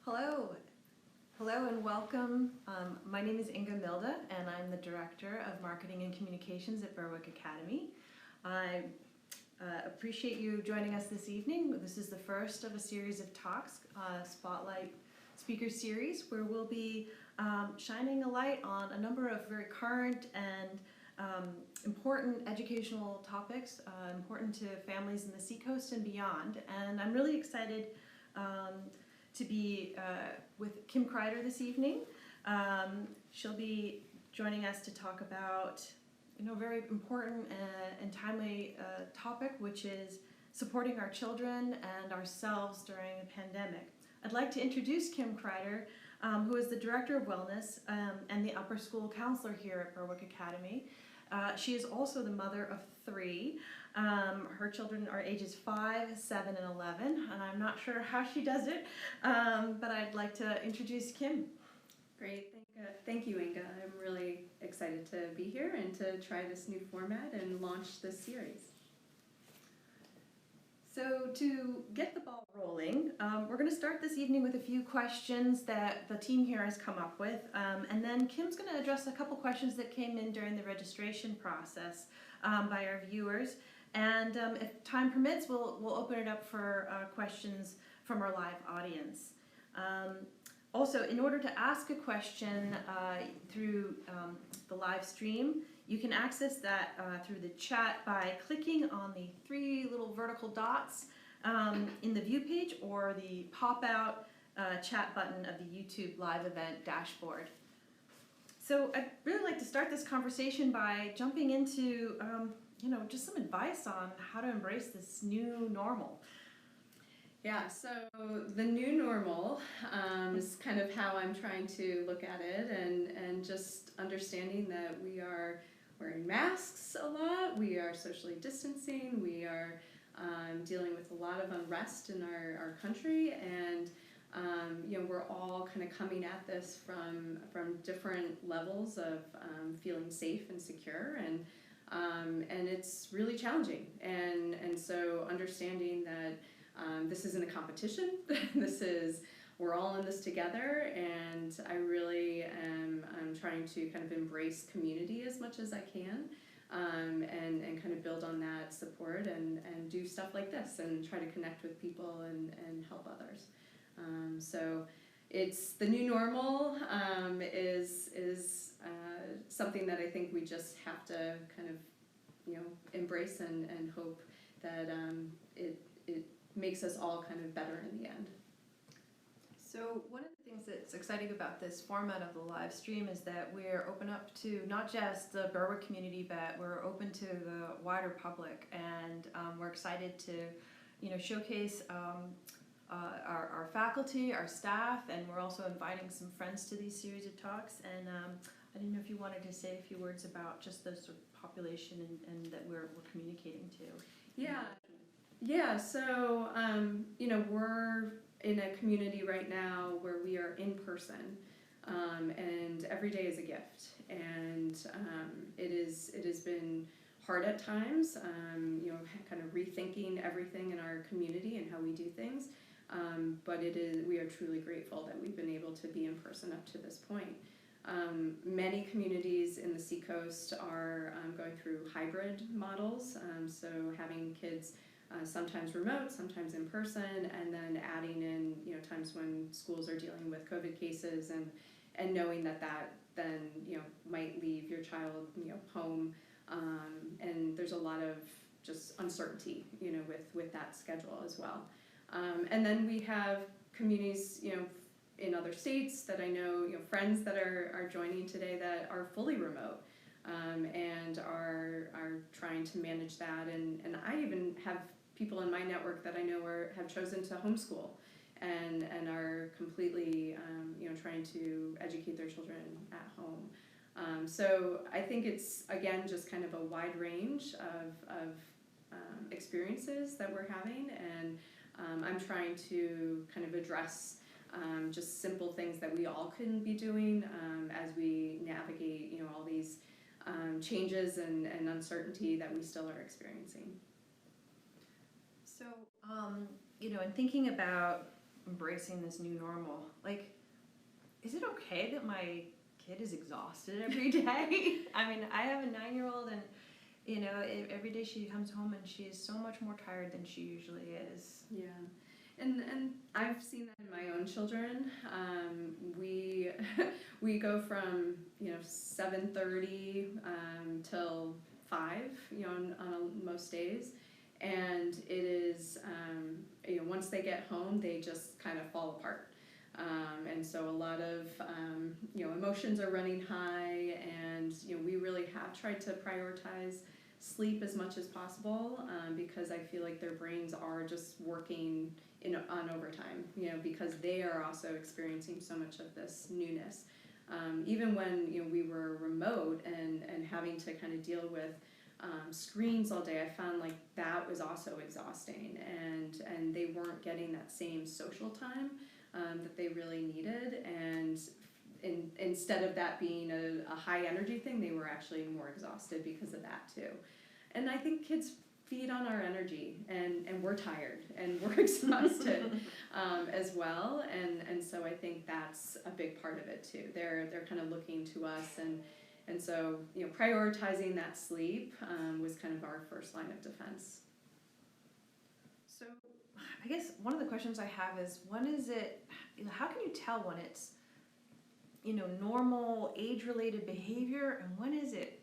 Hello. Hello and welcome. My name is Inga Milda and I'm the Director of Marketing and Communications at Berwick Academy. I appreciate you joining us this evening. This is the first of a series of talks, Spotlight Speaker Series, where we'll be shining a light on a number of very current and important educational topics, important to families in the Seacoast and beyond. And I'm really excited to be with Kim Kreider this evening. She'll be joining us to talk about a very important and timely topic, which is supporting our children and ourselves during a pandemic. I'd like to introduce Kim Kreider, who is the Director of Wellness and the Upper School Counselor here at Berwick Academy. She is also the mother of 3. Her children are ages 5, 7, and 11, and I'm not sure how she does it, but I'd like to introduce Kim. Great, thank you, Inga. I'm really excited to be here and to try this new format and launch this series. So to get the ball rolling, we're going to start this evening with a few questions that the team here has come up with, and then Kim's going to address a couple questions that came in during the registration process by our viewers. And if time permits, we'll open it up for questions from our live audience. Also, in order to ask a question through the live stream, you can access that through the chat by clicking on the 3 little vertical dots in the view page or the pop-out chat button of the YouTube live event dashboard. So I'd really like to start this conversation by jumping into just some advice on how to embrace this new normal. Yeah, so the new normal is kind of how I'm trying to look at it, and just understanding that we are wearing masks a lot, we are socially distancing, we are dealing with a lot of unrest in our country, and we're all kind of coming at this from different levels of feeling safe and secure, and it's really challenging, and so understanding that this isn't a competition. We're all in this together, and I really I'm trying to kind of embrace community as much as I can, and kind of build on that support and do stuff like this and try to connect with people and help others. So it's the new normal is something that I think we just have to kind of embrace and hope that it makes us all kind of better in the end. So one of the things that's exciting about this format of the live stream is that we're open up to not just the Berwick community, but we're open to the wider public, and we're excited to showcase our faculty, our staff, and we're also inviting some friends to these series of talks. And I didn't know if you wanted to say a few words about just the sort of population and that we're communicating to. Yeah, so we're in a community right now where we are in person, and every day is a gift, and it has been hard at times, kind of rethinking everything in our community and how we do things, but we are truly grateful that we've been able to be in person up to this point. Many communities in the Seacoast are going through hybrid models, so having kids sometimes remote, sometimes in person, and then adding in times when schools are dealing with COVID cases, and knowing that then might leave your child home, and there's a lot of just uncertainty with that schedule as well. And then we have communities in other states that I know, friends that are joining today that are fully remote, and are trying to manage that, and I even have people in my network that I know have chosen to homeschool and are completely trying to educate their children at home. So I think it's, again, just kind of a wide range of experiences that we're having, and I'm trying to kind of address just simple things that we all can be doing as we navigate all these changes and uncertainty that we still are experiencing. So, in thinking about embracing this new normal. Like, is it okay that my kid is exhausted every day? I mean, I have a 9-year-old, and every day she comes home and she is so much more tired than she usually is. Yeah. And I've seen that in my own children. We we go from 7:30 till 5 on most days, and it is once they get home they just kind of fall apart. And so a lot of emotions are running high, and we really have tried to prioritize sleep as much as possible, because I feel like their brains are just working on overtime, because they are also experiencing so much of this newness. Even when we were remote and having to kind of deal with screens all day, I found like that was also exhausting, and they weren't getting that same social time that they really needed, and instead of that being a high energy thing, they were actually more exhausted because of that too. And I think kids feed on our energy, and we're tired and we're exhausted as well, and so I think that's a big part of it too. They're kind of looking to us, and so prioritizing that sleep was kind of our first line of defense. So I guess one of the questions I have is, when is it, how can you tell when it's normal age-related behavior, and when is it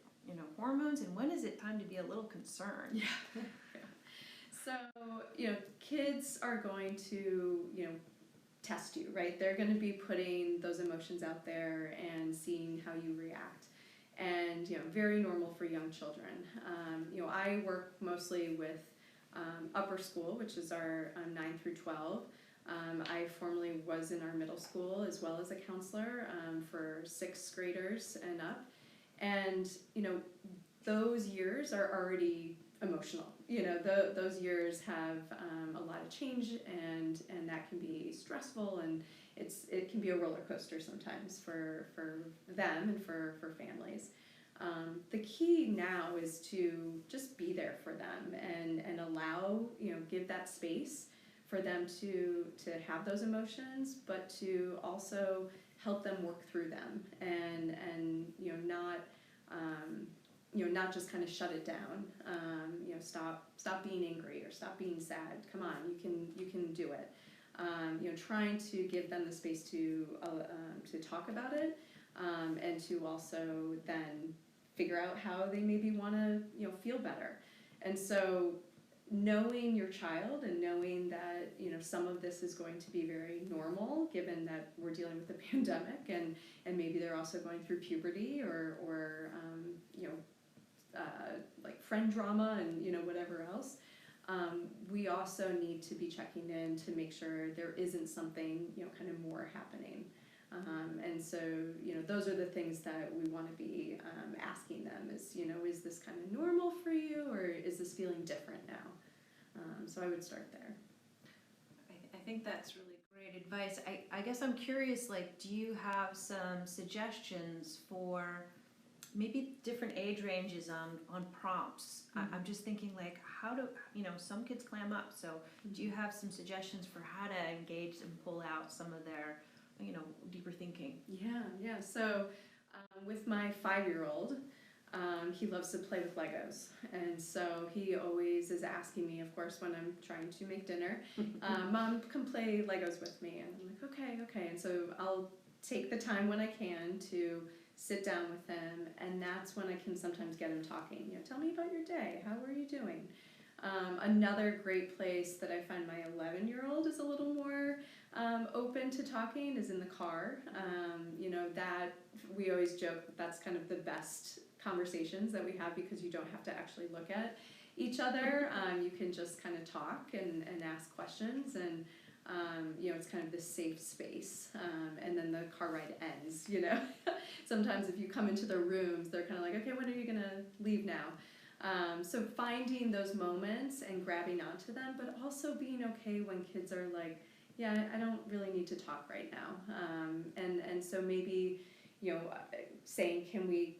hormones, and when is it time to be a little concerned? Yeah. So kids are going to test you, right? They're going to be putting those emotions out there and seeing how you react, and very normal for young children. I work mostly with upper school, which is our 9 through 12. I formerly was in our middle school as well as a counselor for 6th graders and up. And, those years are already emotional. Those years have a lot of change, and that can be stressful, and it can be a roller coaster sometimes for them and for families. The key now is to just be there for them and allow, give that space for them to have those emotions, but to also help them work through them, and not just kind of shut it down. Stop being angry or stop being sad. Come on, you can do it. Trying to give them the space to talk about it, and to also then figure out how they maybe want to feel better. And so knowing your child and knowing that some of this is going to be very normal, given that we're dealing with a pandemic, and maybe they're also going through puberty or like friend drama and whatever else. We also need to be checking in to make sure there isn't something kind of more happening. And so those are the things that we want to be asking them is this kind of normal for you, or is this feeling different now? So I would start there. I think that's really great advice. I guess I'm curious, like, do you have some suggestions for maybe different age ranges on prompts? Mm-hmm. I'm just thinking, like, how do, some kids clam up, so do you have some suggestions for how to engage and pull out some of their, deeper thinking? Yeah. So with my 5-year-old, he loves to play with Legos, and so he always is asking me, of course, when I'm trying to make dinner, Mom, come play Legos with me, and I'm like, okay, and so I'll take the time when I can to sit down with him, and that's when I can sometimes get him talking. Tell me about your day. How are you doing? Another great place that I find my 11-year-old is a little more open to talking is in the car. That we always joke that's kind of the best conversations that we have, because you don't have to actually look at each other. You can just kind of talk and ask questions, and it's kind of this safe space, and then the car ride ends. Sometimes if you come into their rooms, they're kind of like, okay, when are you gonna leave now? So finding those moments and grabbing onto them, but also being okay when kids are like, yeah, I don't really need to talk right now, and so maybe saying,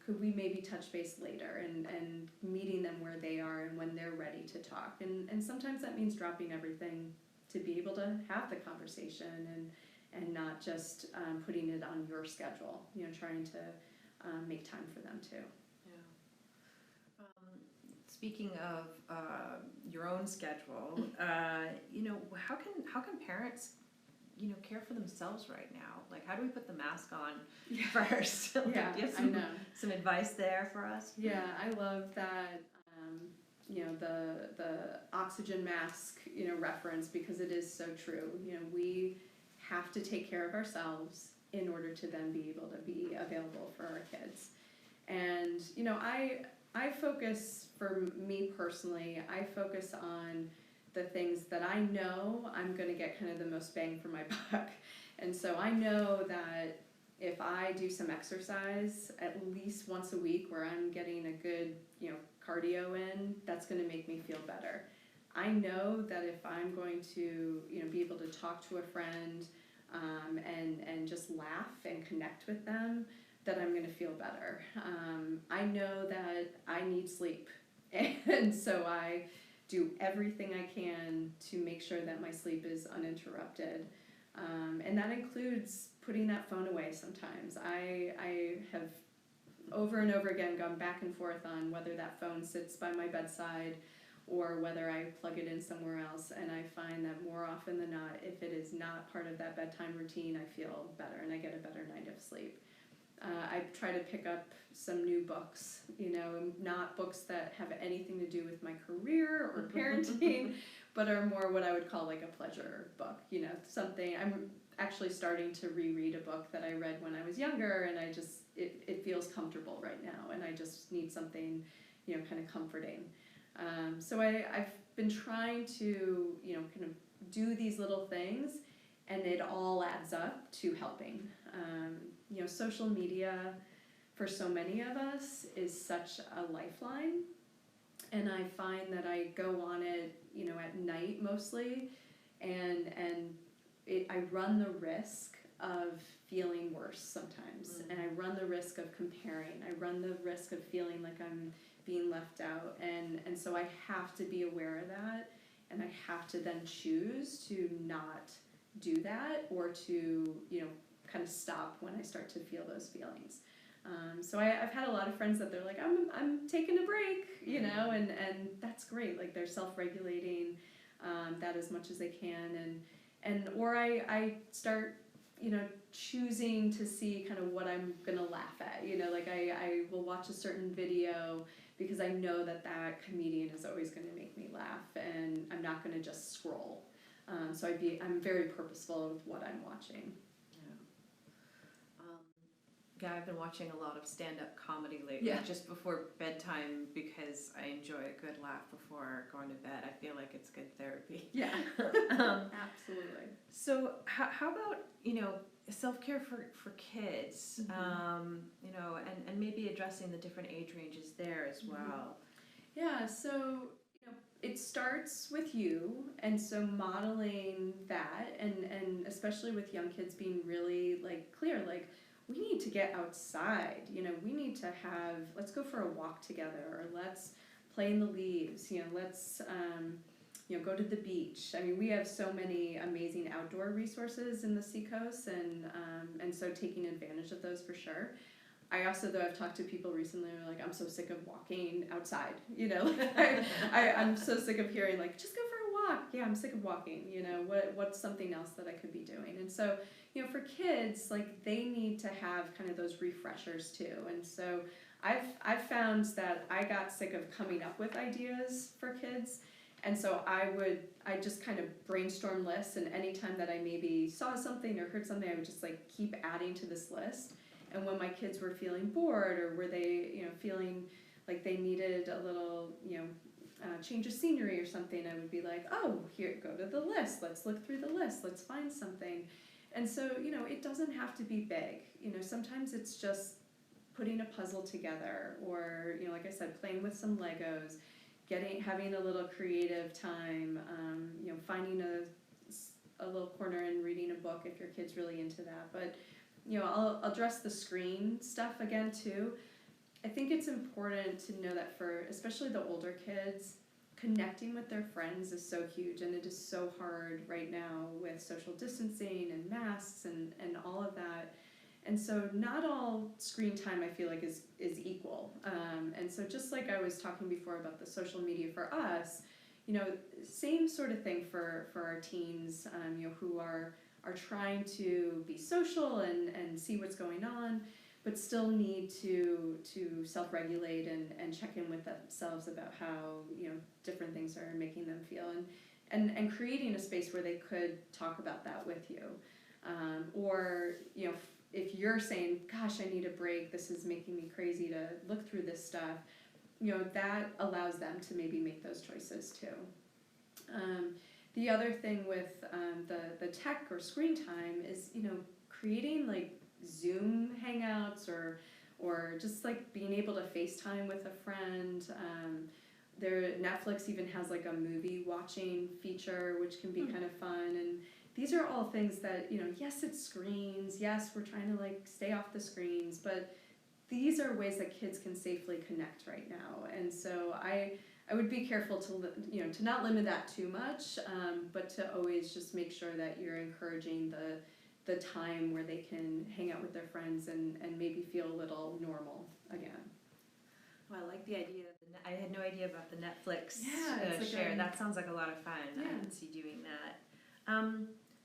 could we maybe touch base later, and meeting them where they are and when they're ready to talk, and sometimes that means dropping everything to be able to have the conversation and not just putting it on your schedule, trying to make time for them too. Yeah. Speaking of your own schedule, how can parents, care for themselves right now? Like, how do we put the mask on first? Like, Yeah, do you have I know. some advice there for us? Yeah, I love that. The oxygen mask, reference, because it is so true. We have to take care of ourselves in order to then be able to be available for our kids. And I focus, for me personally, I focus on the things that I know I'm going to get kind of the most bang for my buck. And so I know that if I do some exercise at least once a week where I'm getting a good, cardio in, that's going to make me feel better. I know that if I'm going to, be able to talk to a friend and just laugh and connect with them, that I'm going to feel better. I know that I need sleep, and so I do everything I can to make sure that my sleep is uninterrupted. And that includes putting that phone away sometimes. I have over and over again gone back and forth on whether that phone sits by my bedside or whether I plug it in somewhere else. And I find that more often than not, if it is not part of that bedtime routine, I feel better and I get a better night of sleep. I try to pick up some new books, not books that have anything to do with my career or parenting, but are more what I would call like a pleasure book, something. I'm actually starting to reread a book that I read when I was younger, and it feels comfortable right now, and I just need something, kind of comforting. So I've been trying to, kind of do these little things, and it all adds up to helping. Social media for so many of us is such a lifeline, and I find that I go on it, at night mostly, and I run the risk of feeling worse sometimes, and I run the risk of comparing. I run the risk of feeling like I'm being left out, and so I have to be aware of that, and I have to then choose to not do that, or to kind of stop when I start to feel those feelings. So I've had a lot of friends that they're like, I'm taking a break, and that's great. Like, they're self-regulating that as much as they can, or I start choosing to see kind of what I'm gonna laugh at. Like I will watch a certain video because I know that comedian is always going to make me laugh, and I'm not going to just scroll. So I'm very purposeful with what I'm watching. Yeah, I've been watching a lot of stand-up comedy lately, just before bedtime, because I enjoy a good laugh before going to bed. I feel like it's good therapy. Yeah, absolutely. So how about, self-care for kids, and maybe addressing the different age ranges there as well? Yeah, so it starts with you, and so modeling that, and especially with young kids, being really clear, we need to get outside, we need to let's go for a walk together, or let's play in the leaves, let's go to the beach. I mean, we have so many amazing outdoor resources in the Seacoast, and so taking advantage of those for sure. I also, though, I've talked to people recently who are like, I'm so sick of walking outside, I'm so sick of hearing, just go for a walk. Yeah, I'm sick of walking, what's something else that I could be doing? And so, for kids, they need to have kind of those refreshers too. And so I've found that I got sick of coming up with ideas for kids. And so I just kind of brainstorm lists, and anytime that I maybe saw something or heard something, I would just keep adding to this list. And when my kids were feeling bored, or were they, feeling like they needed a little, change of scenery or something, I would be like, oh, here, go to the list. Let's look through the list. Let's find something. And so, it doesn't have to be big. Sometimes it's just putting a puzzle together, or, like I said, playing with some Legos, having a little creative time, finding a little corner and reading a book if your kid's really into that. But, I'll address the screen stuff again too. I think it's important to know that for especially the older kids, connecting with their friends is so huge, and it is so hard right now with social distancing and masks and all of that. And so not all screen time I feel like is equal. And so just like I was talking before about the social media for us, you know, same sort of thing for our teens, you know, who are trying to be social and see what's going on, but still need to self-regulate and check in with themselves about how, you know, different things are making them feel, and creating a space where they could talk about that with you. Or, you know, if you're saying, gosh, I need a break, this is making me crazy to look through this stuff, you know, that allows them to maybe make those choices too. The other thing with the tech or screen time is, you know, creating like Zoom hangouts or just like being able to FaceTime with a friend. Netflix even has like a movie watching feature, which can be kind of fun. And these are all things that, you know, yes, it's screens. Yes, we're trying to like stay off the screens, but these are ways that kids can safely connect right now. And so I would be careful to, you know, to not limit that too much, but to always just make sure that you're encouraging the time where they can hang out with their friends and maybe feel a little normal again. Well, I like the idea. I had no idea about the Netflix like share. That sounds like a lot of fun. Yeah. I can see doing that.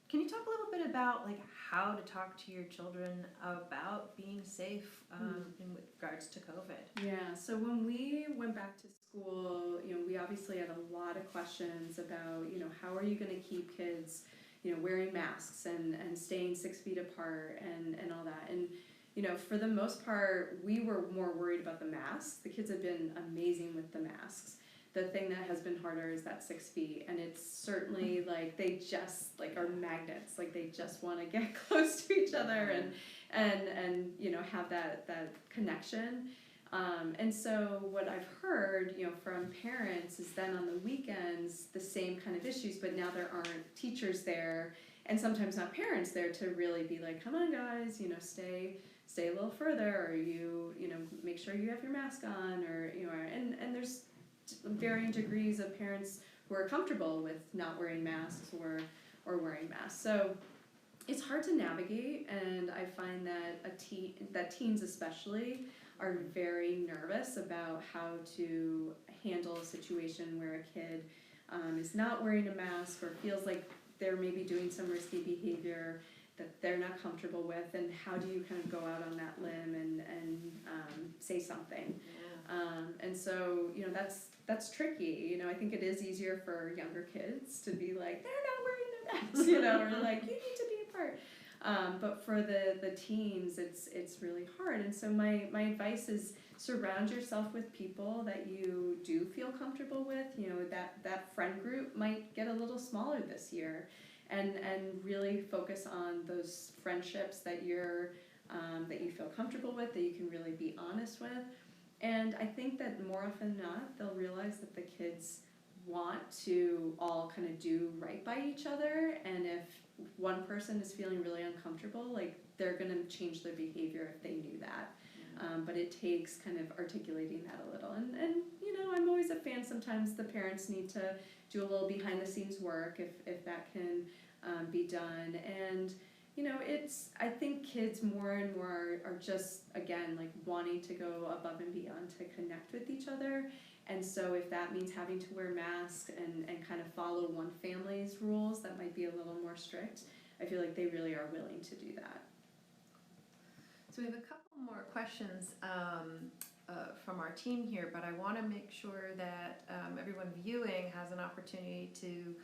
Can you talk a little bit about like how to talk to your children about being safe in regards to COVID? Yeah, so when we went back to school, you know, we obviously had a lot of questions about, you know, how are you going to keep kids, you know, wearing masks and staying 6 feet apart and all that. And, you know, for the most part, we were more worried about the masks. The kids have been amazing with the masks. The thing that has been harder is that 6 feet, and it's certainly like they just like are magnets. Like they just want to get close to each other and you know, have that connection. And so what I've heard, you know, from parents is then on the weekends the same kind of issues, but now there aren't teachers there, and sometimes not parents there to really be like, come on guys, you know, stay a little further, or you know, make sure you have your mask on, or you know, and there's varying degrees of parents who are comfortable with not wearing masks or wearing masks. So it's hard to navigate, and I find that teens especially are very nervous about how to handle a situation where a kid is not wearing a mask or feels like they're maybe doing some risky behavior that they're not comfortable with, and how do you kind of go out on that limb and say something. And so, you know, that's tricky. You know, I think it is easier for younger kids to be like, they're not wearing their masks, you know, or like, you need to be apart. But for the teens, it's really hard. And so my advice is surround yourself with people that you do feel comfortable with. You know, that friend group might get a little smaller this year, and really focus on those friendships that that you feel comfortable with, that you can really be honest with. And I think that more often than not, they'll realize that the kids want to all kind of do right by each other, and if one person is feeling really uncomfortable, like they're going to change their behavior if they knew that. But it takes kind of articulating that a little. And you know, I'm always a fan, sometimes the parents need to do a little behind the scenes work if that can be done. And you know, I think kids more and more are just, again, like wanting to go above and beyond to connect with each other. And so if that means having to wear masks and kind of follow one family's rules that might be a little more strict, I feel like they really are willing to do that. So we have a couple more questions from our team here, but I want to make sure that everyone viewing has an opportunity to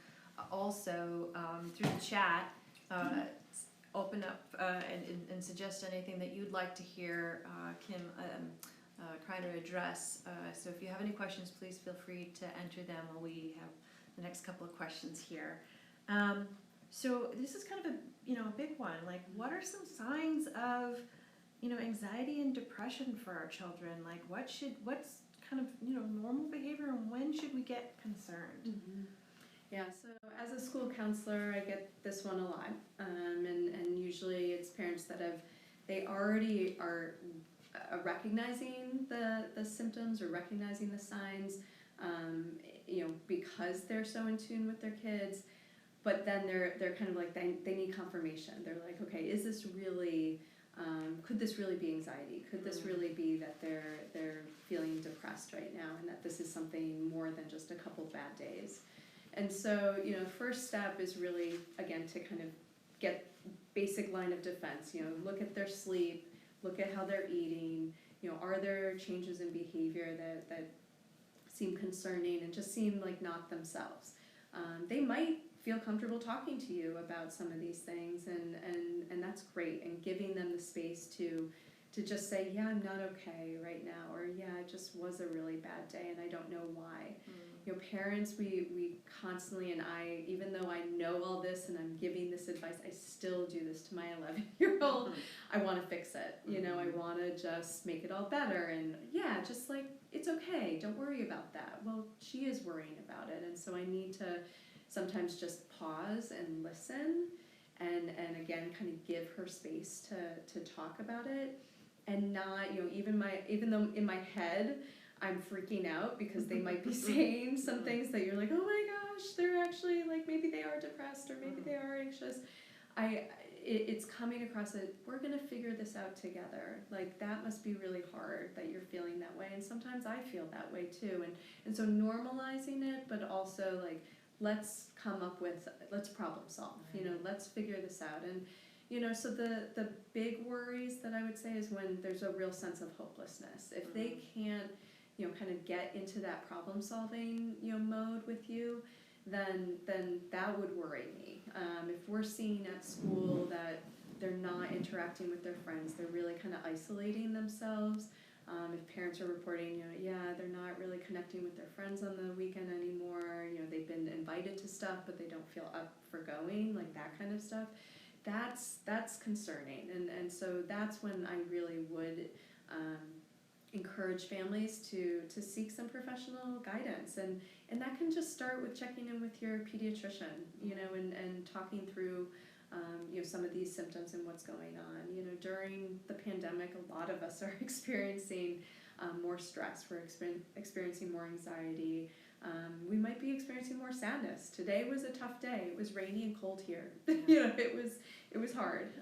also, through the chat, open up and suggest anything that you'd like to hear Kim Kreiner address. So if you have any questions, please feel free to enter them while we have the next couple of questions here. So this is kind of a big one. Like, what are some signs of anxiety and depression for our children? Like, what's kind of normal behavior, and when should we get concerned? Mm-hmm. Yeah, so as a school counselor, I get this one a lot, and usually it's parents that they already are recognizing the symptoms or recognizing the signs. because they're so in tune with their kids, but then they're kind of like, they need confirmation. They're like, okay, is this really, could this really be anxiety? Could this really be that they're feeling depressed right now, and that this is something more than just a couple bad days? And so, first step is really, again, to kind of get basic line of defense. Look at their sleep, look at how they're eating. Are there changes in behavior that seem concerning and just seem like not themselves? They might feel comfortable talking to you about some of these things, and that's great. And giving them the space to just say, yeah, I'm not okay right now, or yeah, it just was a really bad day and I don't know why. Parents, we constantly, and I, even though I know all this and I'm giving this advice, I still do this to my 11-year-old. I want to fix it. I want to just make it all better, and yeah, just like, it's okay, don't worry about that. Well, she is worrying about it, and so I need to sometimes just pause and listen, and again, kind of give her space to talk about it, and not, even though in my head I'm freaking out because they might be saying some things that you're like, oh my gosh, they're actually like, maybe they are depressed or maybe they are anxious. It's coming across that we're gonna figure this out together. Like, that must be really hard that you're feeling that way, and sometimes I feel that way too. And so normalizing it, but also like, let's problem solve. Let's figure this out. And so the big worries that I would say is when there's a real sense of hopelessness. If they can't kind of get into that problem solving mode with you, then that would worry me. If we're seeing at school that they're not interacting with their friends, they're really kind of isolating themselves. If parents are reporting, they're not really connecting with their friends on the weekend anymore, they've been invited to stuff but they don't feel up for going, like that kind of stuff, that's concerning. And so that's when I really would encourage families to seek some professional guidance, and that can just start with checking in with your pediatrician, and talking through some of these symptoms and what's going on. During the pandemic, a lot of us are experiencing more stress. We're experiencing more anxiety. We might be experiencing more sadness. Today was a tough day. It was rainy and cold here. It was hard.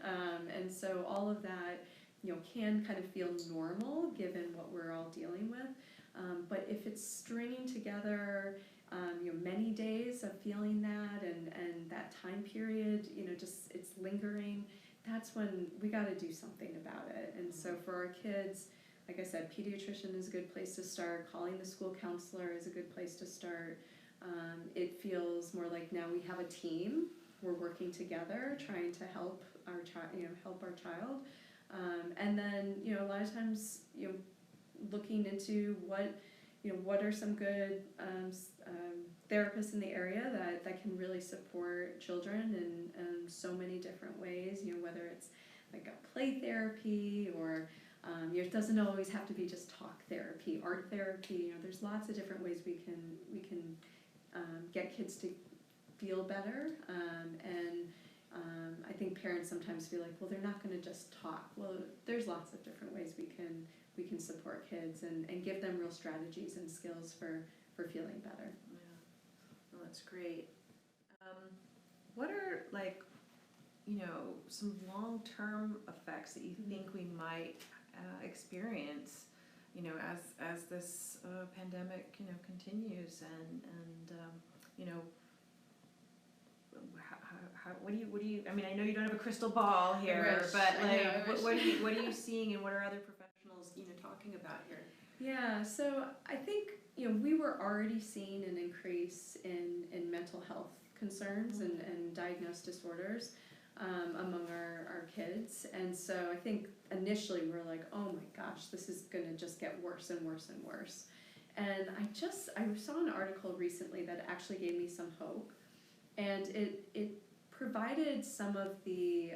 And so all of that can kind of feel normal given what we're all dealing with. But if it's stringing together, many days of feeling that, and that time period, just it's lingering, that's when we got to do something about it. And so for our kids, like I said, pediatrician is a good place to start. Calling the school counselor is a good place to start. It feels more like now we have a team. We're working together, trying to help our child. And then, a lot of times, looking into what are some good therapists in the area that can really support children in so many different ways, whether it's like a play therapy or it doesn't always have to be just talk therapy, art therapy. There's lots of different ways we can get kids to feel better. I think parents sometimes feel like, well, they're not going to just talk. Well, there's lots of different ways we can support kids and give them real strategies and skills for feeling better. Yeah, well, that's great. What are some long-term effects that you think we might experience, as this pandemic continues, and how, what do you? I mean, I know you don't have a crystal ball here, but what are you seeing, and what are other professionals talking about here? Yeah, so I think we were already seeing an increase in mental health concerns and diagnosed disorders among our kids, and so I think initially we were like, oh my gosh, this is going to just get worse and worse and worse. And I saw an article recently that actually gave me some hope, and it provided some of the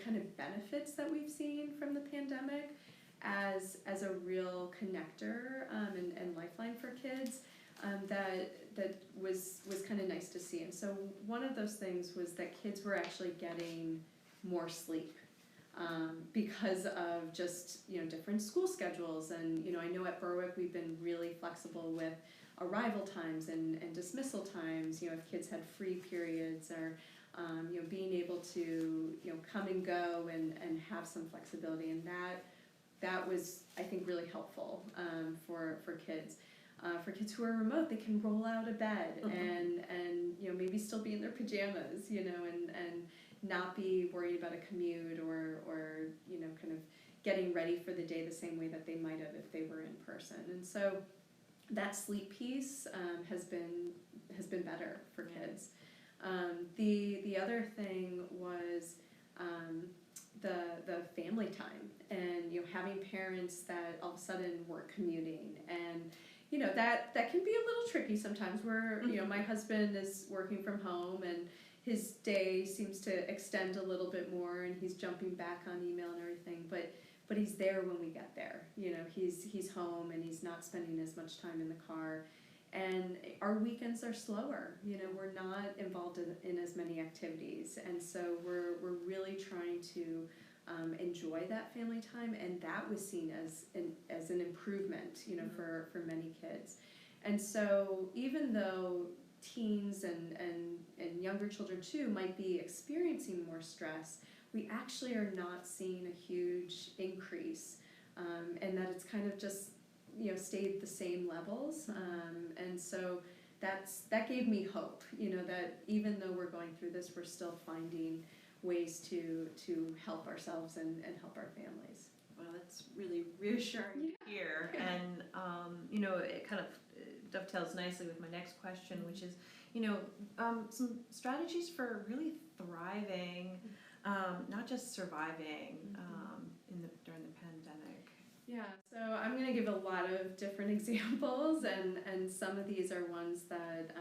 kind of benefits that we've seen from the pandemic as a real connector and lifeline for kids, that was kind of nice to see. And so one of those things was that kids were actually getting more sleep because of just different school schedules. And I know at Berwick we've been really flexible with arrival times and dismissal times, if kids had free periods, or being able to come and go and have some flexibility, and that was, I think, really helpful for kids. For kids who are remote, they can roll out of bed and maybe still be in their pajamas, and not be worried about a commute or kind of getting ready for the day the same way that they might have if they were in person. And so that sleep piece has been better for kids. The other thing was the family time, and having parents that all of a sudden weren't commuting, and that can be a little tricky sometimes, where my husband is working from home and his day seems to extend a little bit more, and he's jumping back on email and everything, but he's there when we get there. He's home, and he's not spending as much time in the car. And our weekends are slower. We're not involved in as many activities, and so we're really trying to enjoy that family time, and that was seen as an improvement, for many kids. And so even though teens and younger children too might be experiencing more stress, we actually are not seeing a huge increase, and that it's kind of just stayed the same levels, and so that gave me hope, that even though we're going through this, we're still finding ways to help ourselves and help our families. Well, that's really reassuring to hear, and it kind of dovetails nicely with my next question, which is some strategies for really thriving, not just surviving during the pandemic. Yeah, so I'm going to give a lot of different examples, and some of these are ones that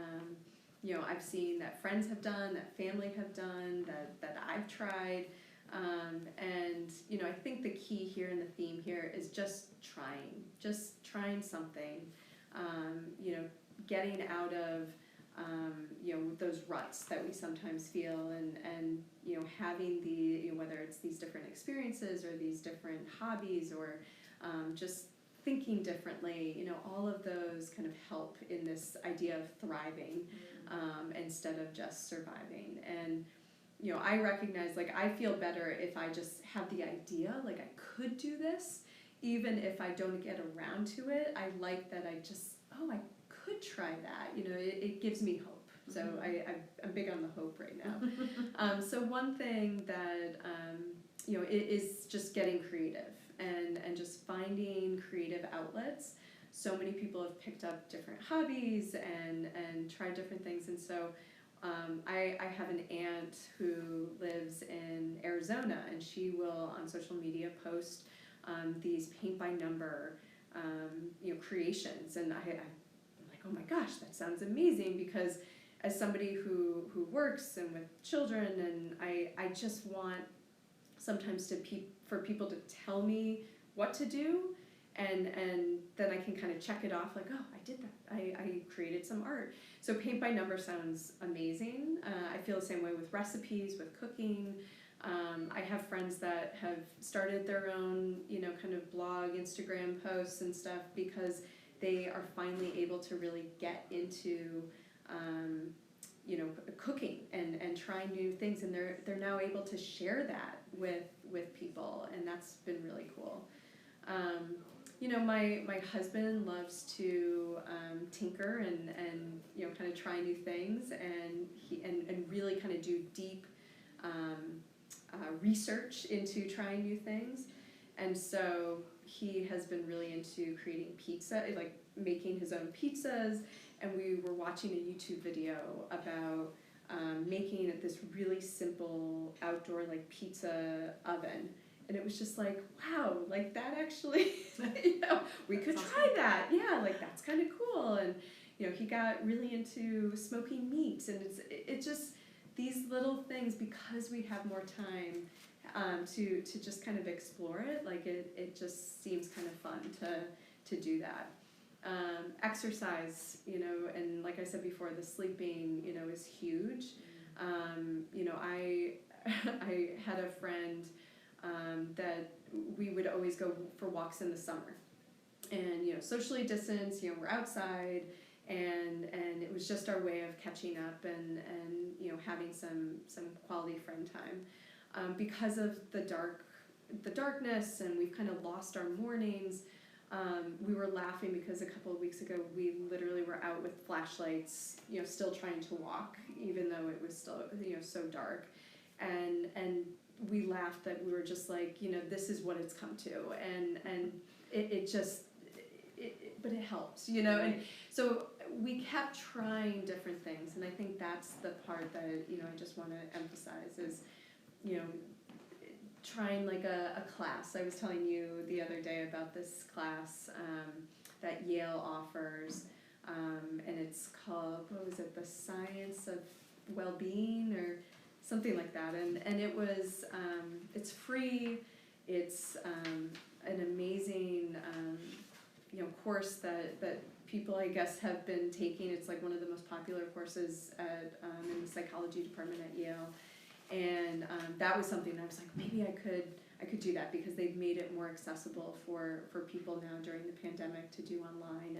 I've seen that friends have done, that family have done, that I've tried, and I think the key here and the theme here is just trying something, getting out of those ruts that we sometimes feel, and having whether it's these different experiences or these different hobbies, or just thinking differently, all of those kind of help in this idea of thriving, instead of just surviving. And I recognize, I feel better if I just have the idea, I could do this, even if I don't get around to it. I like that I could try that. It gives me hope. So I'm big on the hope right now. So one thing that it is just getting creative and just finding creative outlets. So many people have picked up different hobbies and tried different things, and so I have an aunt who lives in Arizona, and she will on social media post these paint by number creations, and I'm like, oh my gosh, that sounds amazing, because as somebody who works and with children, and I just want sometimes for people to tell me what to do, and then I can kind of check it off, oh, I did that, I created some art. So paint by number sounds amazing. I feel the same way with recipes, with cooking. I have friends that have started their own kind of blog, Instagram posts and stuff, because they are finally able to really get into cooking and trying new things, and they're now able to share that with people, and that's been really cool. My husband loves to tinker and kind of try new things, and really kind of do deep research into trying new things, and so he has been really into creating pizza, making his own pizzas. And we were watching a YouTube video about making this really simple outdoor pizza oven, and it was just wow, that actually we could try that. Yeah, that's kind of cool. And he got really into smoking meats, and it's just these little things, because we have more time to just kind of explore it. It just seems kind of fun to do that. Exercise, and like I said before, the sleeping, is huge. I had a friend that we would always go for walks in the summer, and socially distanced, we're outside, and it was just our way of catching up and having some quality friend time. Because of the darkness, and we've kind of lost our mornings. We were laughing because a couple of weeks ago we literally were out with flashlights, still trying to walk, even though it was still so dark, and we laughed that we were just like, this is what it's come to, and but it helps, and so we kept trying different things, and I think that's the part that I just want to emphasize is, trying like a class. I was telling you the other day about this class that Yale offers, and it's called, what was it, the Science of Well-Being or something like that, and it was, it's free, it's an amazing course that people, I guess, have been taking. It's like one of the most popular courses in the psychology department at Yale. And that was something that I was like, maybe I could do that, because they've made it more accessible for people now during the pandemic to do online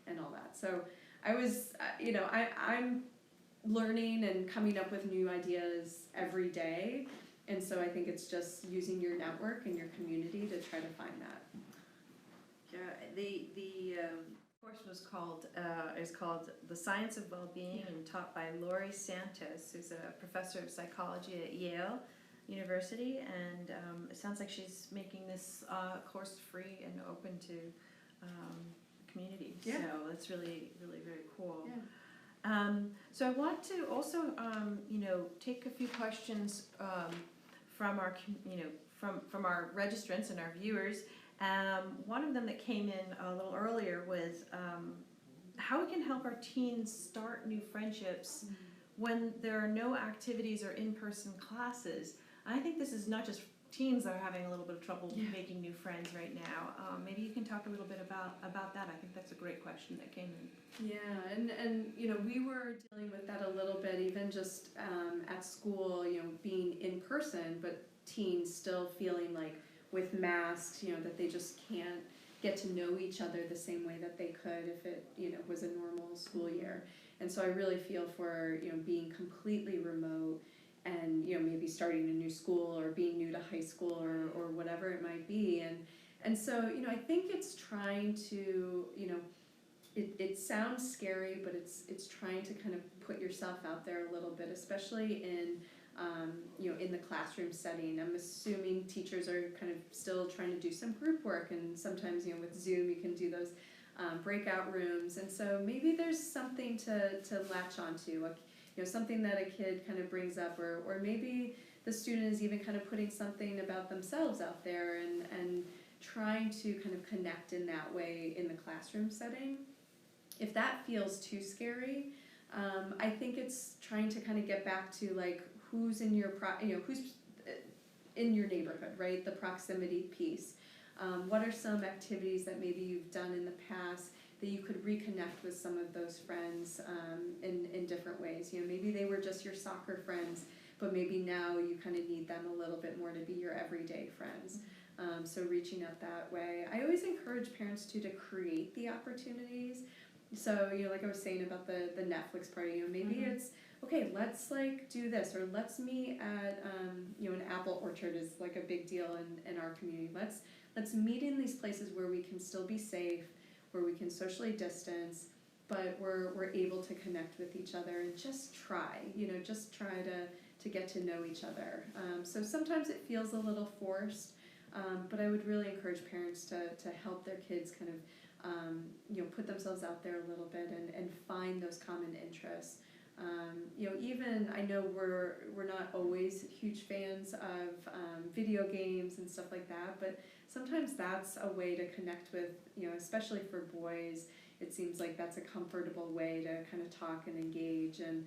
and all that. So I was, I'm learning and coming up with new ideas every day. And so I think it's just using your network and your community to try to find that. Yeah, the course is called The Science of Well-Being, and taught by Laurie Santos, who's a professor of psychology at Yale University, and it sounds like she's making this course free and open to community. Yeah. So that's really, really very cool. Yeah. So I want to also take a few questions from our from our registrants and our viewers. One of them that came in a little earlier was how we can help our teens start new friendships when there are no activities or in-person classes. I think this is not just teens that are having a little bit of trouble making new friends right now. Maybe you can talk a little bit about that. I think that's a great question that came in. Yeah, and we were dealing with that a little bit, even just at school, being in person, but teens still feeling like with masks, that they just can't get to know each other the same way that they could if it, was a normal school year. And so I really feel for, being completely remote and, maybe starting a new school or being new to high school or whatever it might be. And so, I think it's trying to, it sounds scary, but it's trying to kind of put yourself out there a little bit, especially in the classroom setting. I'm assuming teachers are kind of still trying to do some group work, and sometimes, with Zoom you can do those breakout rooms, and so maybe there's something to latch onto, something that a kid kind of brings up, or maybe the student is even kind of putting something about themselves out there and trying to kind of connect in that way in the classroom setting. If that feels too scary, I think it's trying to kind of get back to like who's in your who's in your neighborhood, right? The proximity piece. What are some activities that maybe you've done in the past that you could reconnect with some of those friends in different ways? Maybe they were just your soccer friends, but maybe now you kind of need them a little bit more to be your everyday friends. So reaching out that way. I always encourage parents to create the opportunities. So, like I was saying about the Netflix party, maybe it's, okay, let's like do this, or let's meet at, an apple orchard is like a big deal in our community. Let's meet in these places where we can still be safe, where we can socially distance, but we're able to connect with each other and just try to get to know each other. So sometimes it feels a little forced, but I would really encourage parents to help their kids kind of put themselves out there a little bit and find those common interests. Even I know we're not always huge fans of video games and stuff like that, but sometimes that's a way to connect with, especially for boys, it seems like that's a comfortable way to kind of talk and engage. And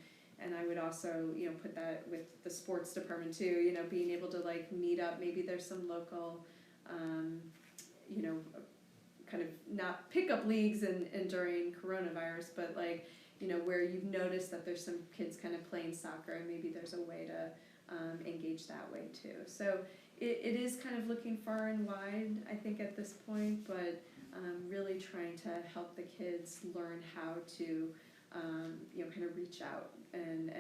I would also, put that with the sports department too, being able to like meet up. Maybe there's some local, kind of not pickup leagues and during coronavirus, but like, where you've noticed that there's some kids kind of playing soccer, and maybe there's a way to engage that way too. So it is kind of looking far and wide, I think, at this point, but really trying to help the kids learn how to, kind of reach out and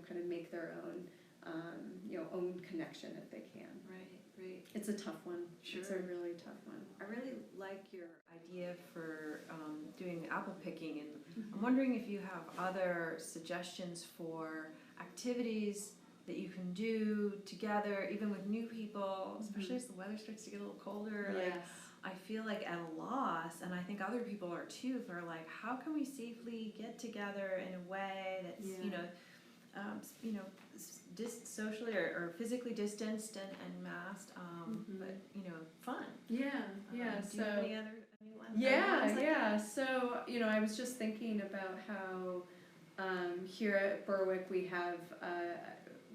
kind of make their own, own connection if they can. Right. It's a tough one. Sure. It's a really tough one. I really like your idea for doing apple picking, and I'm wondering if you have other suggestions for activities that you can do together, even with new people, especially as the weather starts to get a little colder. Yes. Like, I feel like at a loss, and I think other people are too, for like, how can we safely get together in a way that's, socially or physically distanced and masked, but fun. Yeah. Do you have any other ones? Yeah. So I was just thinking about how here at Berwick we have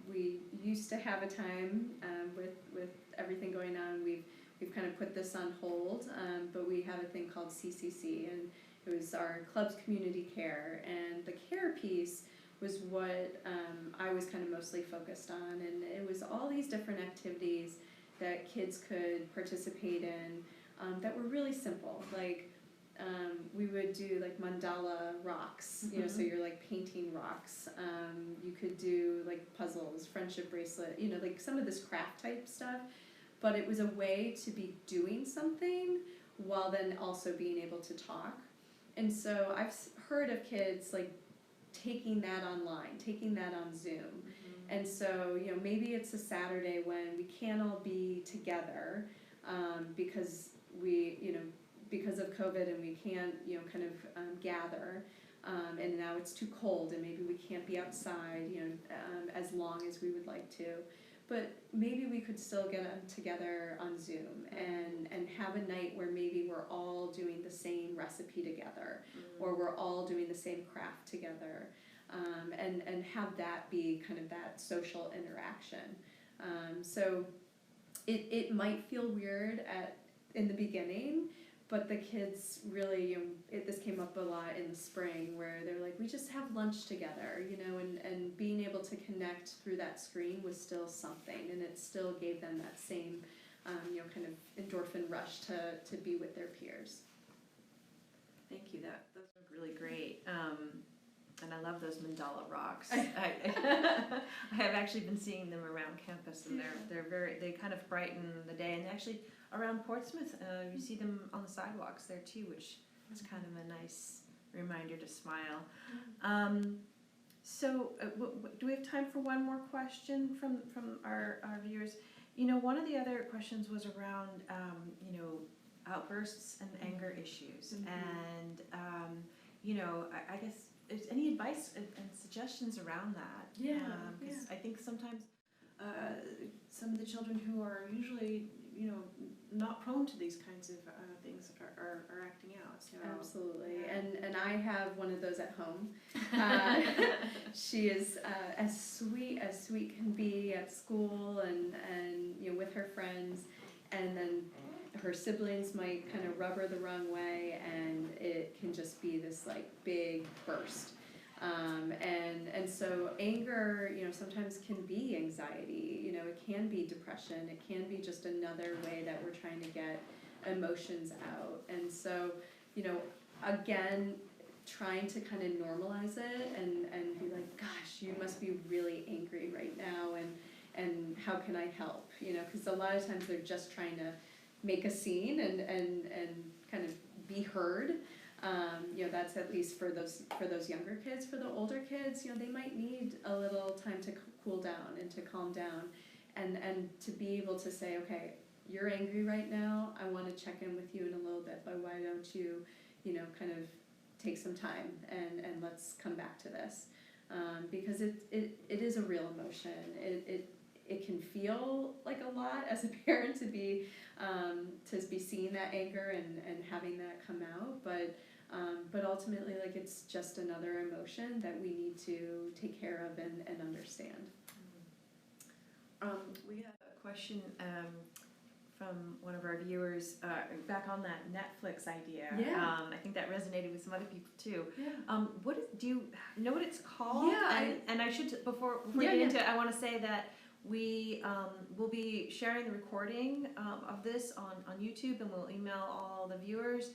we used to have a time with everything going on. We've kind of put this on hold, but we have a thing called CCC, and it was our club's community care, and the care piece was what I was kind of mostly focused on, and it was all these different activities that kids could participate in that were really simple. Like we would do like mandala rocks, so you're like painting rocks. You could do like puzzles, friendship bracelet, like some of this craft type stuff, but it was a way to be doing something while then also being able to talk. And so I've heard of kids like taking that online, taking that on Zoom. And so, maybe it's a Saturday when we can't all be together because because of COVID, and we can't, kind of gather. And now it's too cold, and maybe we can't be outside, as long as we would like to. But maybe we could still get together on Zoom and have a night where maybe we're all doing the same recipe together, or we're all doing the same craft together, and have that be kind of that social interaction. So it might feel weird in the beginning, but the kids really, this came up a lot in the spring, where they're like, we just have lunch together, and being able to connect through that screen was still something, and it still gave them that same, kind of endorphin rush to be with their peers. Thank you. Those are really great. And I love those mandala rocks. I have actually been seeing them around campus, and they kind of brighten the day. And actually, around Portsmouth, you see them on the sidewalks there too, which is kind of a nice reminder to smile. So, do we have time for one more question from our viewers? One of the other questions was around outbursts and anger issues, and I guess. Is any advice and suggestions around that? Because I think sometimes some of the children who are usually, not prone to these kinds of things are acting out. So. Absolutely, and I have one of those at home. She is as sweet can be at school, and with her friends, and then her siblings might kind of rub her the wrong way, and it can just be this like big burst. And so anger, sometimes can be anxiety, it can be depression, it can be just another way that we're trying to get emotions out. And so, again, trying to kind of normalize it and be like, gosh, you must be really angry right now, and how can I help? Because a lot of times they're just trying to make a scene and kind of be heard. That's at least for those younger kids. For the older kids, they might need a little time to cool down and to calm down, and to be able to say, okay, you're angry right now. I want to check in with you in a little bit, but why don't you, kind of take some time and let's come back to this, because it is a real emotion. It can feel like a lot as a parent to be seeing that anger and having that come out, but ultimately, like, it's just another emotion that we need to take care of and understand. We had a question from one of our viewers back on that Netflix idea. Yeah. I think that resonated with some other people too. Yeah. Do you know what it's called? Yeah. And I should, before we get into it, I want to say that we will be sharing the recording of this on YouTube, and we'll email all the viewers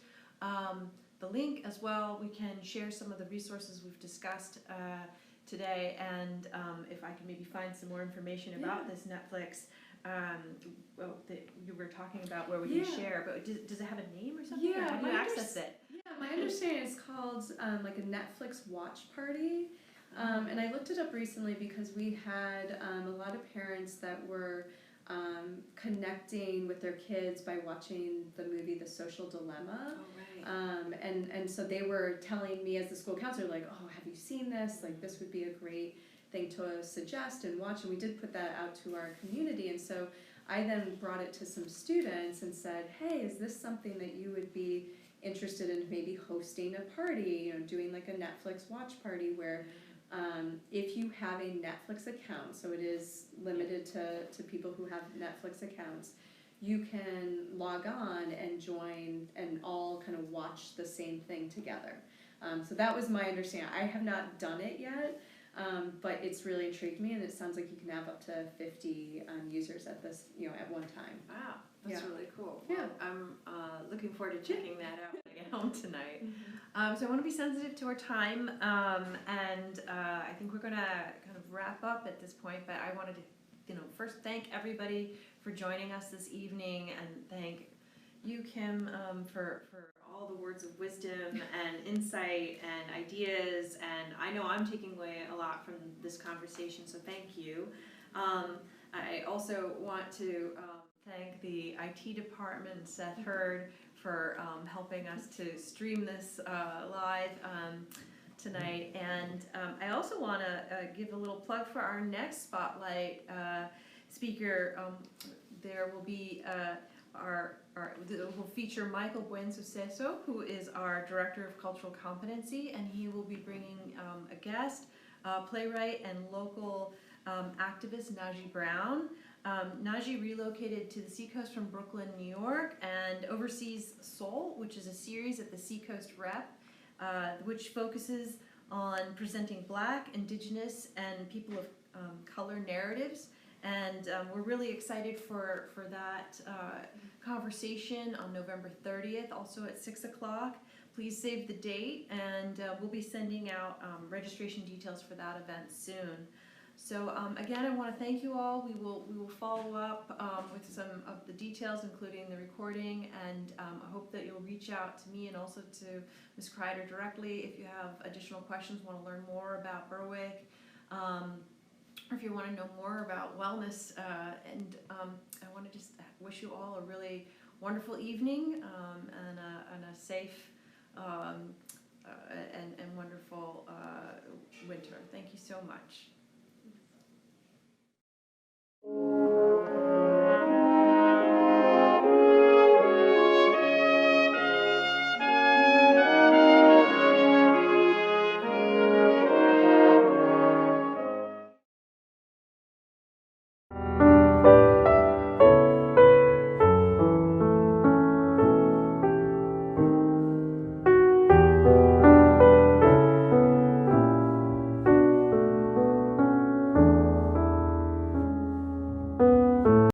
the link as well. We can share some of the resources we've discussed today, and if I can maybe find some more information about this Netflix that you were talking about, where we can share, but does it have a name or something? Yeah, or how do you access it? Yeah, my understanding is called like a Netflix watch party. And I looked it up recently because we had a lot of parents that were connecting with their kids by watching the movie The Social Dilemma. Oh, right. And so they were telling me as the school counselor, like, oh, have you seen this? Like, this would be a great thing to suggest and watch. And we did put that out to our community. And so I then brought it to some students and said, hey, is this something that you would be interested in maybe hosting a party, doing like a Netflix watch party where if you have a Netflix account, so it is limited to people who have Netflix accounts, you can log on and join and all kind of watch the same thing together. So that was my understanding. I have not done it yet, but it's really intrigued me, and it sounds like you can have up to 50 users at this, at one time. Wow, that's really cool. Yeah. Well, I'm looking forward to checking that out when I get home tonight. Mm-hmm. So I want to be sensitive to our time, and I think we're going to kind of wrap up at this point, but I wanted to first thank everybody for joining us this evening, and thank you, Kim, for all the words of wisdom and insight and ideas, and I know I'm taking away a lot from this conversation, so thank you. I also want to thank the IT department, Seth Hurd, for helping us to stream this live tonight. And I also want to give a little plug for our next Spotlight speaker. There will be will feature Michael Buen-Suceso, who is our Director of Cultural Competency, and he will be bringing a guest, playwright and local activist Najee Brown. Najee relocated to the Seacoast from Brooklyn, New York, and oversees Soul, which is a series at the Seacoast Rep, which focuses on presenting Black, Indigenous, and people of color narratives. And we're really excited for that conversation on November 30th, also at 6 o'clock. Please save the date, and we'll be sending out registration details for that event soon. So again, I want to thank you all. We will follow up with some of the details, including the recording, and I hope that you'll reach out to me and also to Ms. Kreider directly if you have additional questions, want to learn more about Berwick, or if you want to know more about wellness. And I want to just wish you all a really wonderful evening and a safe and wonderful winter. Thank you so much.